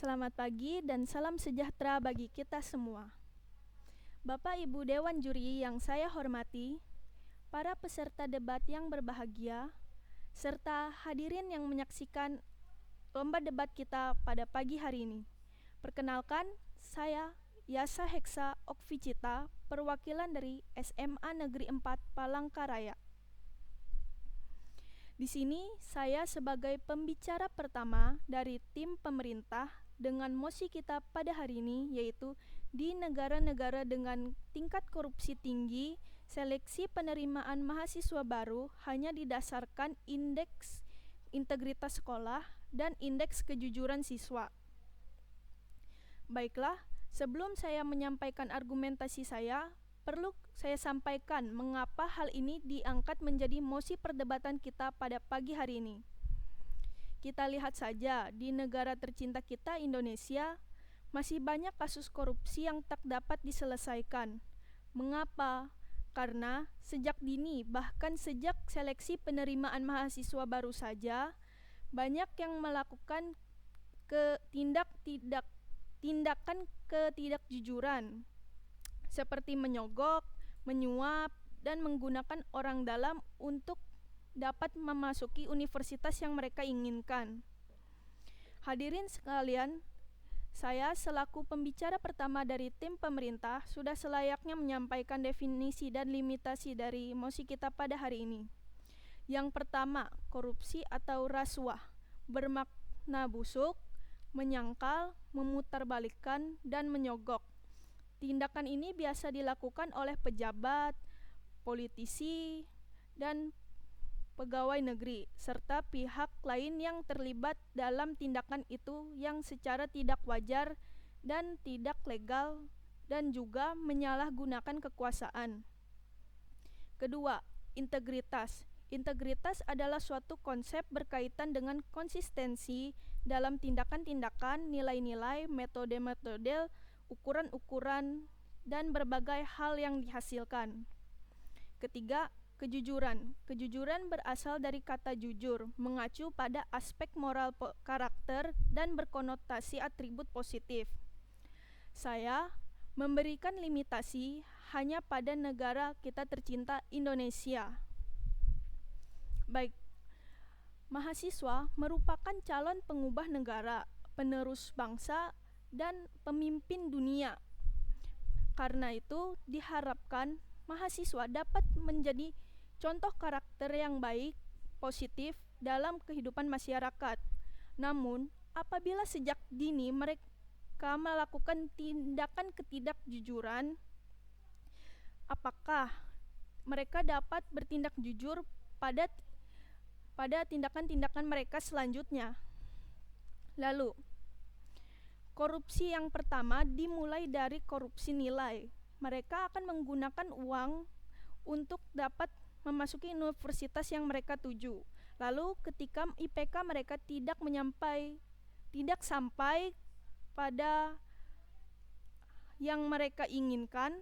Selamat pagi dan salam sejahtera bagi kita semua. Bapak Ibu Dewan Juri yang saya hormati, para peserta debat yang berbahagia, serta hadirin yang menyaksikan lomba debat kita pada pagi hari ini. Perkenalkan, saya Yasa Heksa Okvicita, perwakilan dari SMA Negeri 4 Palangkaraya. Di sini saya sebagai pembicara pertama dari tim pemerintah dengan mosi kita pada hari ini, yaitu di negara-negara dengan tingkat korupsi tinggi, seleksi penerimaan mahasiswa baru hanya didasarkan indeks integritas sekolah dan indeks kejujuran siswa. Baiklah, sebelum saya menyampaikan argumentasi saya, perlu saya sampaikan mengapa hal ini diangkat menjadi mosi perdebatan kita pada pagi hari ini. Kita lihat saja, di negara tercinta kita, Indonesia, masih banyak kasus korupsi yang tak dapat diselesaikan. Mengapa? Karena sejak dini, bahkan sejak seleksi penerimaan mahasiswa baru saja, banyak yang melakukan tindakan ketidakjujuran, seperti menyogok, menyuap, dan menggunakan orang dalam untuk dapat memasuki universitas yang mereka inginkan. Hadirin sekalian, saya selaku pembicara pertama dari tim pemerintah sudah selayaknya menyampaikan definisi dan limitasi dari mosi kita pada hari ini. Yang pertama, korupsi atau rasuah bermakna busuk, menyangkal, memutarbalikkan, dan menyogok. Tindakan ini biasa dilakukan oleh pejabat, politisi, dan pegawai negeri, serta pihak lain yang terlibat dalam tindakan itu yang secara tidak wajar dan tidak legal, dan juga menyalahgunakan kekuasaan. Kedua, integritas. Integritas adalah suatu konsep berkaitan dengan konsistensi dalam tindakan-tindakan, nilai-nilai, metode-metode, ukuran-ukuran, dan berbagai hal yang dihasilkan. Ketiga, kejujuran. Kejujuran berasal dari kata jujur, mengacu pada aspek moral karakter dan berkonotasi atribut positif. Saya memberikan limitasi hanya pada negara kita tercinta, Indonesia. Baik, mahasiswa merupakan calon pengubah negara, penerus bangsa, dan pemimpin dunia. Karena itu, diharapkan mahasiswa dapat menjadi contoh karakter yang baik, positif dalam kehidupan masyarakat. Namun, apabila sejak dini mereka melakukan tindakan ketidakjujuran, apakah mereka dapat bertindak jujur pada tindakan-tindakan mereka selanjutnya? Lalu, korupsi yang pertama dimulai dari korupsi nilai. Mereka akan menggunakan uang untuk dapat memasuki universitas yang mereka tuju. Lalu ketika IPK mereka tidak sampai pada yang mereka inginkan,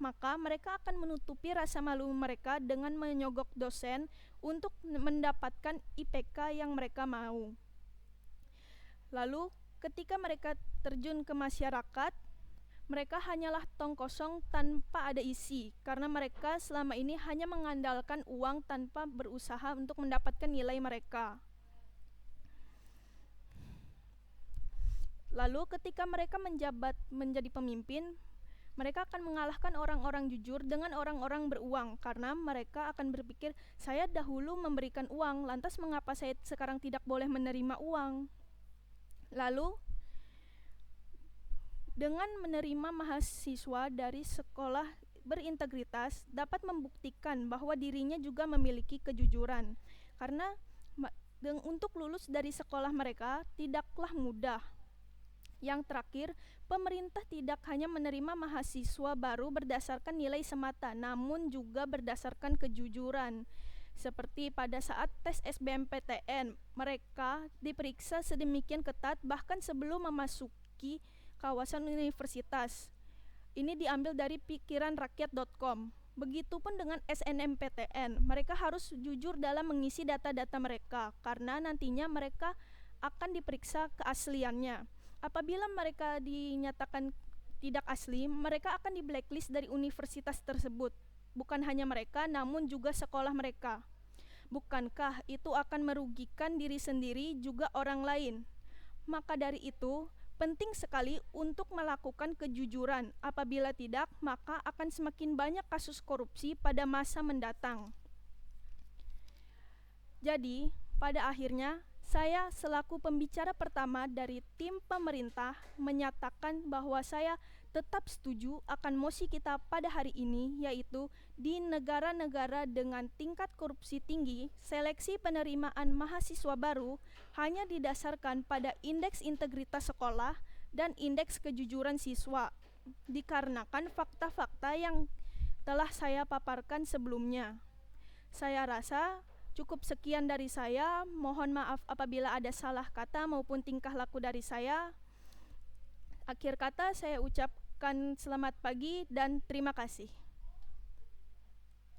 maka mereka akan menutupi rasa malu mereka dengan menyogok dosen untuk mendapatkan IPK yang mereka mau. Lalu ketika mereka terjun ke masyarakat, mereka hanyalah tong kosong tanpa ada isi, karena mereka selama ini hanya mengandalkan uang tanpa berusaha untuk mendapatkan nilai mereka. Lalu ketika mereka menjabat menjadi pemimpin, mereka akan mengalahkan orang-orang jujur dengan orang-orang beruang, karena mereka akan berpikir, saya dahulu memberikan uang, lantas mengapa saya sekarang tidak boleh menerima uang? Lalu, dengan menerima mahasiswa dari sekolah berintegritas dapat membuktikan bahwa dirinya juga memiliki kejujuran. Karena untuk lulus dari sekolah mereka tidaklah mudah. Yang terakhir, pemerintah tidak hanya menerima mahasiswa baru berdasarkan nilai semata, namun juga berdasarkan kejujuran. Seperti pada saat tes SBMPTN, mereka diperiksa sedemikian ketat bahkan sebelum memasuki kawasan universitas. Ini diambil dari pikiranrakyat.com. Begitupun dengan SNMPTN, mereka harus jujur dalam mengisi data-data mereka, karena nantinya mereka akan diperiksa keasliannya. Apabila mereka dinyatakan tidak asli, mereka akan di blacklist dari universitas tersebut. Bukan hanya mereka, namun juga sekolah mereka. Bukankah itu akan merugikan diri sendiri juga orang lain? Maka dari itu, penting sekali untuk melakukan kejujuran. Apabila tidak, maka akan semakin banyak kasus korupsi pada masa mendatang. Jadi, pada akhirnya, saya selaku pembicara pertama dari tim pemerintah menyatakan bahwa saya tetap setuju akan mosi kita pada hari ini, yaitu di negara-negara dengan tingkat korupsi tinggi, seleksi penerimaan mahasiswa baru hanya didasarkan pada indeks integritas sekolah dan indeks kejujuran siswa, dikarenakan fakta-fakta yang telah saya paparkan sebelumnya. Saya rasa cukup sekian dari saya. Mohon maaf apabila ada salah kata maupun tingkah laku dari saya. Akhir kata saya ucapkan selamat pagi dan terima kasih.